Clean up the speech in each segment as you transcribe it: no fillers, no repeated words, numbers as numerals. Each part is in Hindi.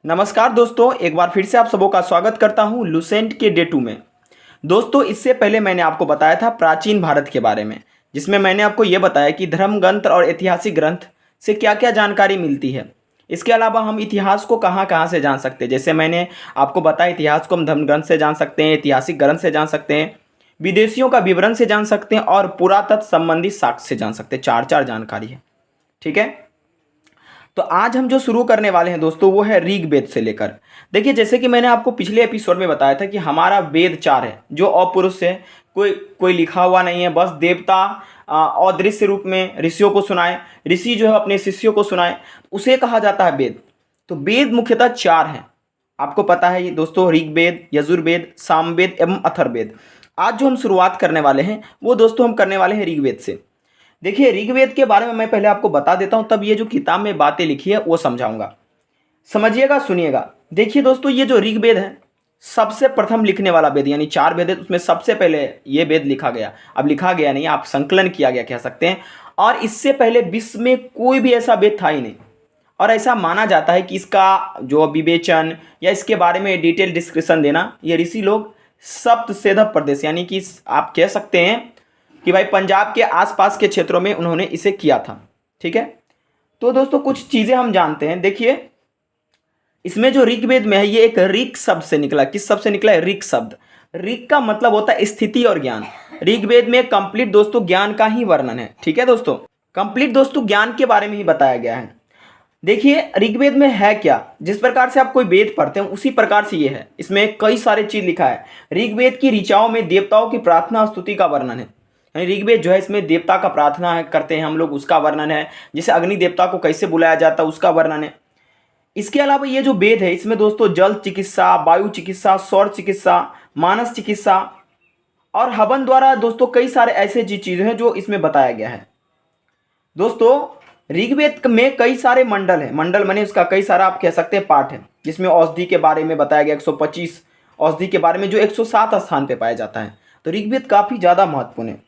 नमस्कार दोस्तों, एक बार फिर से आप सबों का स्वागत करता हूं लुसेंट के डे 2 में। दोस्तों, इससे पहले मैंने आपको बताया था प्राचीन भारत के बारे में, जिसमें मैंने आपको यह बताया कि धर्म ग्रंथ और ऐतिहासिक ग्रंथ से क्या क्या जानकारी मिलती है। इसके अलावा हम इतिहास को कहाँ कहाँ से जान सकते हैं। जैसे मैंने आपको बताया, इतिहास को हम धर्म ग्रंथ से जान सकते हैं, ऐतिहासिक ग्रंथ से जान सकते हैं, विदेशियों का विवरण से जान सकते हैं और पुरातत्व संबंधी साक्ष्य से जान सकते हैं। चार चार जानकारी है, ठीक है। तो आज हम जो शुरू करने वाले हैं दोस्तों, वो है ऋग्वेद से लेकर। देखिए, जैसे कि मैंने आपको पिछले एपिसोड में बताया था कि हमारा वेद चार है, जो अपौरुष है, कोई कोई लिखा हुआ नहीं है, बस देवता अदृश्य रूप में ऋषियों को सुनाए, ऋषि जो है अपने शिष्यों को सुनाए, उसे कहा जाता है वेद। तो वेद मुख्यतः चार हैं, आपको पता है ये दोस्तों, ऋग्वेद, यजुर्वेद, सामवेद एवं अथर्ववेद। आज जो हम शुरुआत करने वाले हैं वो दोस्तों हम करने वाले हैं ऋग्वेद से। देखिए, ऋग्वेद के बारे में मैं पहले आपको बता देता हूं, तब ये जो किताब में बातें लिखी है वो समझाऊंगा। समझिएगा, सुनिएगा। देखिए दोस्तों, ये जो ऋग्वेद है, सबसे प्रथम लिखने वाला वेद, यानी चार वेद है, उसमें सबसे पहले ये वेद लिखा गया। अब लिखा गया नहीं, आप संकलन किया गया कह सकते हैं। और इससे पहले विश्व में कोई भी ऐसा वेद था ही नहीं। और ऐसा माना जाता है कि इसका जो विवेचन या इसके बारे में डिटेल डिस्क्रिप्शन देना, ये ऋषि लोग सप्त सेधव प्रदेश, यानी कि आप कह सकते हैं कि भाई पंजाब के आसपास के क्षेत्रों में उन्होंने इसे किया था, ठीक है। तो दोस्तों, कुछ चीज़ें हम जानते हैं। देखिए, इसमें जो ऋग्वेद में है, ये एक ऋक शब्द से निकला। किस शब्द से निकला है? ऋक शब्द। ऋक का मतलब होता है स्थिति और ज्ञान। ऋग्वेद में कंप्लीट दोस्तों ज्ञान का ही वर्णन है, ठीक है दोस्तों। कंप्लीट दोस्तों ज्ञान के बारे में ही बताया गया है। देखिए, ऋग्वेद में है क्या, जिस प्रकार से आप कोई वेद पढ़ते हैं उसी प्रकार से ये है। इसमें कई सारे चीज लिखा है। ऋग्वेद की ऋचाओं में देवताओं की प्रार्थना और स्तुति का वर्णन है। यानी ऋग्वेद जो है, इसमें देवता का प्रार्थना करते हैं हम लोग, उसका वर्णन है। जैसे अग्नि देवता को कैसे बुलाया जाता है, उसका वर्णन है। इसके अलावा ये जो वेद है, इसमें दोस्तों जल चिकित्सा, वायु चिकित्सा, सौर चिकित्सा, मानस चिकित्सा और हवन द्वारा दोस्तों कई सारे ऐसे चीजें हैं जो इसमें बताया गया है। दोस्तों, ऋग्वेद में कई सारे मंडल है। मंडल माने उसका कई सारा आप कह सकते हैं पाठ है, जिसमें औषधि के बारे में बताया गया 125 औषधि के बारे में, जो 107 स्थान पे पाया जाता है। तो ऋग्वेद काफी ज्यादा महत्वपूर्ण है।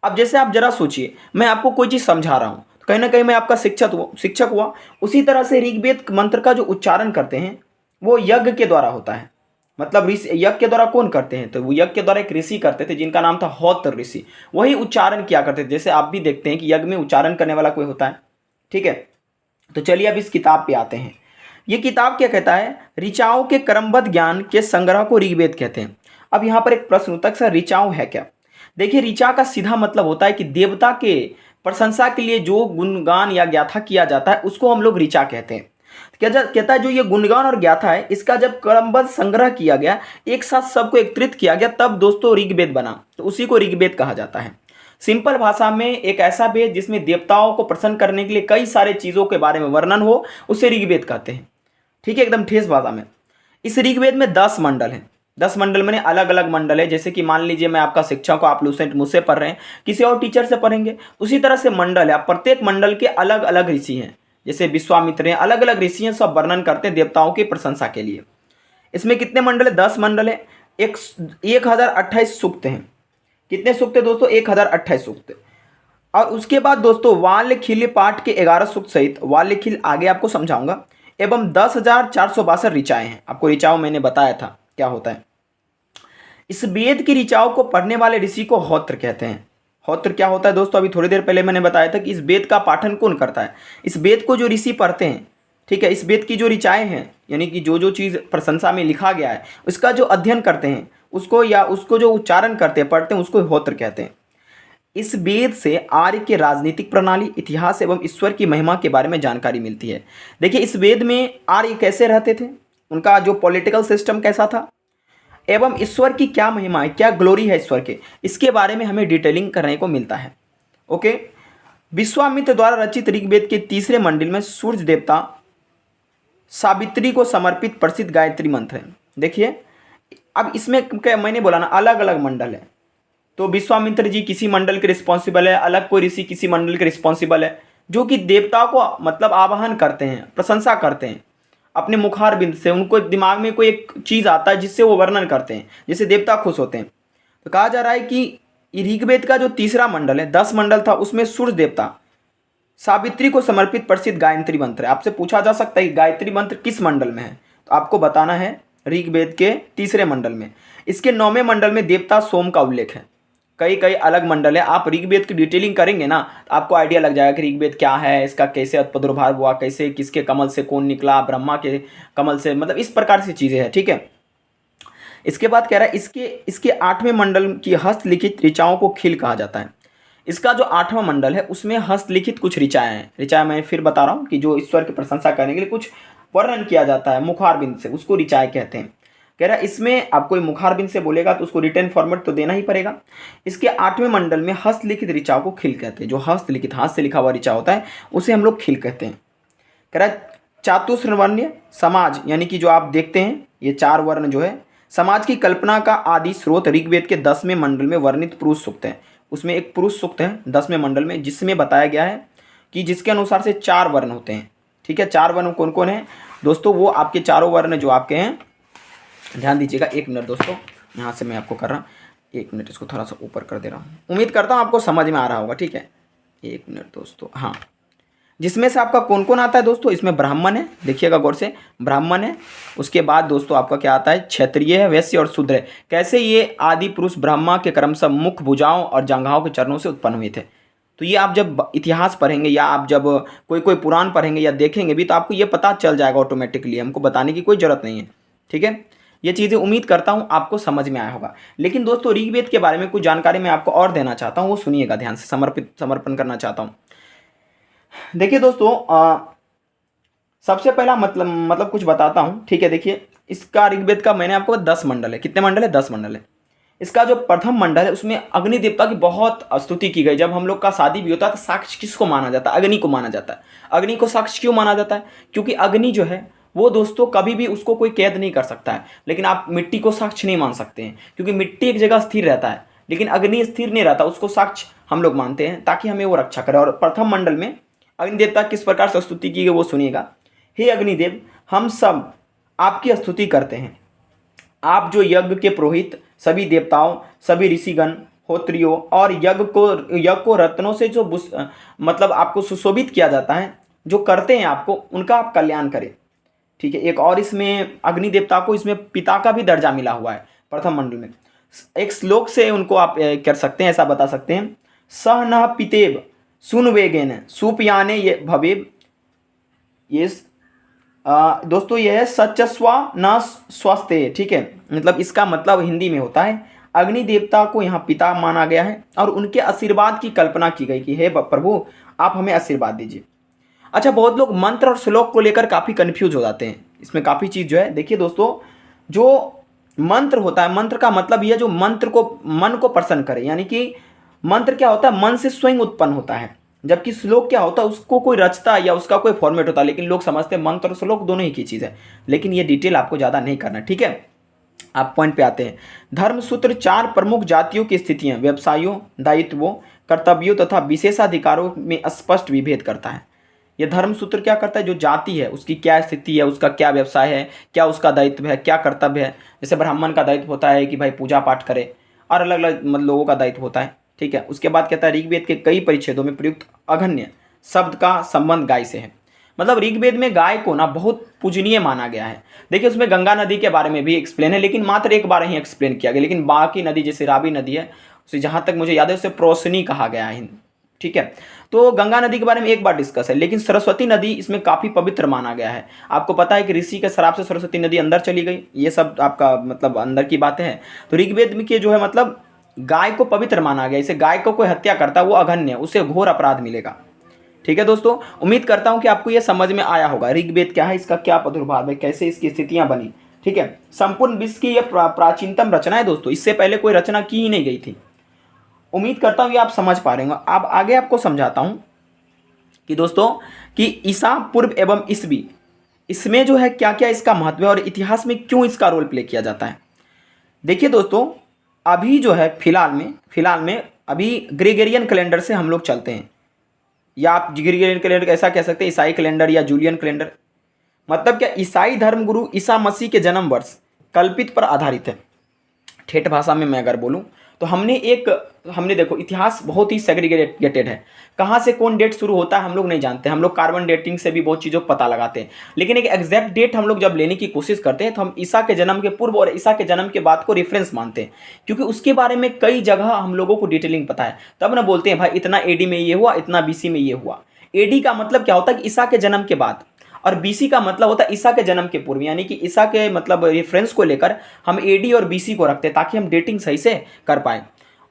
अब जैसे आप जरा सोचिए, मैं आपको कोई चीज़ समझा रहा हूँ, तो कहीं ना कहीं मैं आपका शिक्षक हुआ। उसी तरह से ऋग्वेद मंत्र का जो उच्चारण करते हैं वो यज्ञ के द्वारा होता है। मतलब ऋषि, यज्ञ के द्वारा कौन करते हैं? तो वो यज्ञ के द्वारा एक ऋषि करते थे, जिनका नाम था होत्र ऋषि। वही उच्चारण किया करते थे। जैसे आप भी देखते हैं कि यज्ञ में उच्चारण करने वाला कोई होता है, ठीक है। तो चलिए अब इस किताब पे आते हैं। ये किताब क्या कहता है? ऋचाओं के क्रमबद्ध ज्ञान के संग्रह को ऋग्वेद कहते हैं। अब यहाँ पर एक प्रश्न उठता है, सर ऋचाओं है क्या? देखिए, ऋचा का सीधा मतलब होता है कि देवता के प्रशंसा के लिए जो गुणगान या गाथा किया जाता है, उसको हम लोग ऋचा कहते हैं। कहता है जो ये गुणगान और गाथा है, इसका जब क्रमबद्ध संग्रह किया गया, एक साथ सबको एकत्रित किया गया, तब दोस्तों ऋग्वेद बना। तो उसी को ऋग्वेद कहा जाता है। सिंपल भाषा में एक ऐसा वेद जिसमें देवताओं को प्रसन्न करने के लिए कई सारे चीजों के बारे में वर्णन हो, उसे ऋग्वेद कहते हैं, ठीक है, एकदम ठेस भाषा में। इस ऋग्वेद में 10 मंडल हैं। 10 मंडल में अलग अलग मंडल है। जैसे कि मान लीजिए मैं आपका शिक्षक हूं, आप लुसेंट मुझसे पढ़ रहे हैं, किसी और टीचर से पढ़ेंगे, उसी तरह से मंडल है। प्रत्येक मंडल के अलग अलग ऋषि हैं। जैसे विश्वामित्र हैं, अलग अलग ऋषि हैं, सब वर्णन करते हैं देवताओं की प्रशंसा के लिए। इसमें कितने मंडल है? 10 मंडल है। 1028 सूक्त हैं। कितने सूक्त है दोस्तों? 1028 सूक्त। और उसके बाद दोस्तों वाल्यखिल्य पाठ के 11 सूक्त सहित, वाल्यखिल्य आगे आपको समझाऊंगा, एवं 10,462 ऋचाएं हैं। आपको ऋचाओं मैंने बताया था क्या होता है। इस वेद की ऋचाओं को पढ़ने वाले ऋषि को होत्र कहते हैं। होत्र क्या होता है दोस्तों? अभी थोड़ी देर पहले मैंने बताया था कि इस वेद का पाठन कौन करता है। इस वेद को जो ऋषि पढ़ते हैं, ठीक है, इस वेद की जो ऋचाएं हैं, यानी कि जो जो चीज़ प्रशंसा में लिखा गया है, उसका जो अध्ययन करते हैं, उसको या उसको जो उच्चारण करते हैं, पढ़ते हैं, उसको होत्र कहते हैं। इस वेद से आर्य के राजनीतिक प्रणाली, इतिहास एवं ईश्वर की महिमा के बारे में जानकारी मिलती है। देखिए, इस वेद में आर्य कैसे रहते थे, उनका जो पॉलिटिकल सिस्टम कैसा था, एवं ईश्वर की क्या महिमा है, क्या ग्लोरी है ईश्वर के, इसके बारे में हमें डिटेलिंग करने को मिलता है। ओके। विश्वामित्र द्वारा रचित ऋग्वेद के तीसरे मंडल में सूर्य देवता सावित्री को समर्पित प्रसिद्ध गायत्री मंत्र है। देखिए, अब इसमें क्या मैंने बोला ना, अलग अलग मंडल है। तो विश्वामित्र जी किसी मंडल के रिस्पॉन्सिबल है, अलग कोई ऋषि किसी मंडल के रिस्पॉन्सिबल है, जो कि देवताओं को मतलब आवाहन करते हैं, प्रशंसा करते हैं अपने मुखार बिंद से। उनको दिमाग में कोई एक चीज़ आता है जिससे वो वर्णन करते हैं, जिससे देवता खुश होते हैं। तो कहा जा रहा है कि ऋग्वेद का जो तीसरा मंडल है, 10 मंडल था, उसमें सूर्य देवता सावित्री को समर्पित प्रसिद्ध गायत्री मंत्र है। आपसे पूछा जा सकता है कि गायत्री मंत्र किस मंडल में है, आपको बताना है ऋग्वेद के तीसरे मंडल में। इसके 9वें मंडल में देवता सोम का उल्लेख है। कई कई अलग मंडल है। आप ऋग्वेद की डिटेलिंग करेंगे ना तो आपको आइडिया लग जाएगा कि ऋग्वेद क्या है, इसका कैसे प्रादुर्भाव हुआ, कैसे किसके कमल से कौन निकला, ब्रह्मा के कमल से, मतलब इस प्रकार से चीज़ें हैं। ठीक है। इसके बाद कह रहा है इसके 8वें मंडल की हस्तलिखित ऋचाओं को खिल कहा जाता है। इसका जो 8वां मंडल है उसमें हस्तलिखित कुछ ऋचाएँ हैं। ऋचाएँ मैं फिर बता रहा हूँ कि जो ईश्वर की प्रशंसा करने के लिए कुछ वर्णन किया जाता है मुखारबिंद से, उसको ऋचाएँ कहते हैं। कह रहा है इसमें आप कोई मुखारबिंद से बोलेगा तो उसको रिटर्न फॉर्मेट तो देना ही पड़ेगा। इसके 8वें मंडल में हस्तलिखित ऋचाओं को खिल कहते हैं। जो हस्तलिखित, हाथ से लिखा हुआ ऋचा होता है उसे हम लोग खिल कहते हैं। कह रहा है चातुर्वर्ण समाज, यानी कि जो आप देखते हैं ये 4 वर्ण जो है समाज की कल्पना का आदि स्रोत ऋग्वेद के 10वें मंडल में वर्णित पुरुष सूक्त है। उसमें एक पुरुष सूक्त है 10वें मंडल में, जिसमें बताया गया है कि जिसके अनुसार से 4 वर्ण होते हैं। ठीक है। 4 वर्ण कौन कौन है दोस्तों? वो आपके चारों वर्ण जो आपके हैं, ध्यान दीजिएगा। 1 मिनट दोस्तों, यहाँ से मैं आपको कर रहा हूँ, 1 मिनट, इसको थोड़ा सा ऊपर कर दे रहा हूँ। उम्मीद करता हूँ आपको समझ में आ रहा होगा। ठीक है, 1 मिनट दोस्तों। हाँ, जिसमें से आपका कौन कौन आता है दोस्तों? इसमें ब्राह्मण है, देखिएगा गौर से, ब्राह्मण है। उसके बाद दोस्तों आपका क्या आता है? क्षत्रिय है, वैश्य और शूद्र है। कैसे ये आदि पुरुष ब्रह्मा के क्रमशः मुख, भुजाओं और जांघाओं के चरणों से उत्पन्न हुए थे। तो ये आप जब इतिहास पढ़ेंगे या आप जब कोई पुराण पढ़ेंगे या देखेंगे भी तो आपको ये पता चल जाएगा ऑटोमेटिकली, हमको बताने की कोई ज़रूरत नहीं है। ठीक है, ये चीज़ें उम्मीद करता हूँ आपको समझ में आया होगा। लेकिन दोस्तों ऋग्वेद के बारे में कुछ जानकारी मैं आपको और देना चाहता हूँ, वो सुनिएगा ध्यान से, समर्पण करना चाहता हूँ। देखिए दोस्तों, सबसे पहला मतलब कुछ बताता हूँ। ठीक है, देखिए इसका ऋग्वेद का मैंने आपको 10 मंडल है। कितने मंडल है? 10 मंडल है। इसका जो प्रथम मंडल है उसमें अग्नि देवता की बहुत स्तुति की गई। जब हम लोग का शादी भी होता है तो साक्ष्य किसको माना जाता है? अग्नि को माना जाता है। अग्नि को साक्ष्य क्यों माना जाता है? क्योंकि अग्नि जो है वो दोस्तों कभी भी उसको कोई कैद नहीं कर सकता है। लेकिन आप मिट्टी को साक्ष्य नहीं मान सकते हैं, क्योंकि मिट्टी एक जगह स्थिर रहता है, लेकिन अग्नि स्थिर नहीं रहता। उसको साक्ष्य हम लोग मानते हैं ताकि हमें वो रक्षा करे। और प्रथम मंडल में अग्नि देवता किस प्रकार से स्तुति की गई वो सुनिएगा। हे अग्निदेव, हम सब आपकी स्तुति करते हैं। आप जो यज्ञ के पुरोहित, सभी देवताओं, सभी ऋषिगण, होत्रियों और यज्ञ को रत्नों से जो मतलब आपको सुशोभित किया जाता है, जो करते हैं आपको, उनका आप कल्याण करें। ठीक है। एक और इसमें अग्नि देवता को इसमें पिता का भी दर्जा मिला हुआ है प्रथम मंडल में। एक श्लोक से उनको आप कर सकते हैं, ऐसा बता सकते हैं, सह न पितेव सुन वेगेन सुपयाने ये भवेव। ये दोस्तों यह है सचस्वा न स्वस्थे। ठीक है, मतलब इसका मतलब हिंदी में होता है अग्नि देवता को यहाँ पिता माना गया है और उनके आशीर्वाद की कल्पना की गई कि हे प्रभु आप हमें आशीर्वाद दीजिए। अच्छा, बहुत लोग मंत्र और श्लोक को लेकर काफ़ी कन्फ्यूज हो जाते हैं। इसमें काफ़ी चीज़ जो है, देखिए दोस्तों, जो मंत्र होता है, मंत्र का मतलब यह जो मंत्र को, मन को प्रसन्न करे, यानी कि मंत्र क्या होता है? मन से स्वयं उत्पन्न होता है। जबकि श्लोक क्या होता है? उसको कोई रचता है या उसका कोई फॉर्मेट होता है। लेकिन लोग समझते हैं मंत्र और श्लोक दोनों ही की चीज़ है। लेकिन ये डिटेल आपको ज़्यादा नहीं करना। ठीक है, आप पॉइंट पे आते हैं। धर्मसूत्र 4 प्रमुख जातियों की स्थितियां, व्यवसायों, दायित्वों, कर्तव्यों तथा विशेषाधिकारों में स्पष्ट विभेद करता है। यह धर्मसूत्र क्या करता है? जो जाति है उसकी क्या स्थिति है, उसका क्या व्यवसाय है, क्या उसका दायित्व है, क्या कर्तव्य है। जैसे ब्राह्मण का दायित्व होता है कि भाई पूजा पाठ करे, और अलग अलग लोगों का दायित्व होता है। ठीक है। उसके बाद कहता है ऋग्वेद के कई परिच्छेदों में प्रयुक्त अघन्य शब्द का संबंध गाय से है। मतलब ऋग्वेद में गाय को ना बहुत पूजनीय माना गया है। देखिए उसमें गंगा नदी के बारे में भी एक्सप्लेन है, लेकिन मात्र एक बार ही एक्सप्लेन किया गया। लेकिन बाकी नदी जैसे रावी नदी है उसे जहाँ तक मुझे याद है उसे प्रोसनी कहा गया है। ठीक है, तो गंगा नदी के बारे में एक बार डिस्कस है। लेकिन सरस्वती नदी इसमें काफ़ी पवित्र माना गया है। आपको पता है कि ऋषि के श्राप से सरस्वती नदी अंदर चली गई, ये सब आपका मतलब अंदर की बातें हैं। तो ऋग्वेद में के जो है मतलब गाय को पवित्र माना गया। इसे गाय को कोई हत्या करता है वो अघन्य, उसे घोर अपराध मिलेगा। ठीक है दोस्तों, उम्मीद करता हूं कि आपको यह समझ में आया होगा ऋग्वेद क्या है, इसका क्या प्रादुर्भाव है, कैसे इसकी स्थितियां बनी। ठीक है, संपूर्ण विश्व की यह प्राचीनतम रचना है दोस्तों, इससे पहले कोई रचना की ही नहीं गई थी। उम्मीद करता हूं कि आप समझ पा रहे होंगे। अब आगे आपको समझाता हूं कि दोस्तों कि ईसा पूर्व एवं ईसवी, इसमें जो है क्या क्या इसका महत्व है और इतिहास में क्यों इसका रोल प्ले किया जाता है। देखिए दोस्तों, अभी जो है फिलहाल में अभी ग्रेगोरियन कैलेंडर से हम लोग चलते हैं, या आप ग्रेगोरियन कैलेंडर ऐसा कह सकते हैं, ईसाई कैलेंडर या जूलियन कैलेंडर। मतलब क्या, ईसाई धर्मगुरु ईसा मसीह के जन्म वर्ष कल्पित पर आधारित है। ठेठ भाषा में मैं अगर बोलूँ तो हमने देखो इतिहास बहुत ही सेग्रीगेटेड है, कहाँ से कौन डेट शुरू होता है हम लोग नहीं जानते। हम लोग कार्बन डेटिंग से भी बहुत चीज़ों को पता लगाते हैं, लेकिन एक एग्जैक्ट डेट हम लोग जब लेने की कोशिश करते हैं तो हम ईसा के जन्म के पूर्व और ईसा के जन्म के बाद को रेफरेंस मानते हैं, क्योंकि उसके बारे में कई जगह हम लोगों को डिटेलिंग पता है। तब ना बोलते हैं भाई इतना एडी में ये हुआ, इतना बीसी में ये हुआ। एडी का मतलब क्या होता है कि ईसा के जन्म के बाद, और बीसी का मतलब होता है ईसा के जन्म के पूर्व, यानी कि ईसा के मतलब रेफरेंस को लेकर हम एडी और बीसी को रखते हैं ताकि हम डेटिंग सही से कर पाए।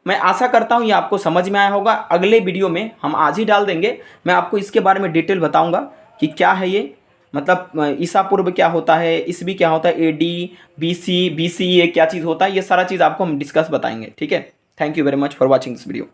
मैं आशा करता हूँ ये आपको समझ में आया होगा। अगले वीडियो में हम आज ही डाल देंगे, मैं आपको इसके बारे में डिटेल बताऊंगा कि क्या है ये, मतलब ईसा पूर्व क्या होता है, ईसवी क्या होता है, एडी बीसी बीसी ये क्या चीज़ होता है, ये सारा चीज़ आपको हम डिस्कस बताएंगे। ठीक है, thank you very much for watching this video.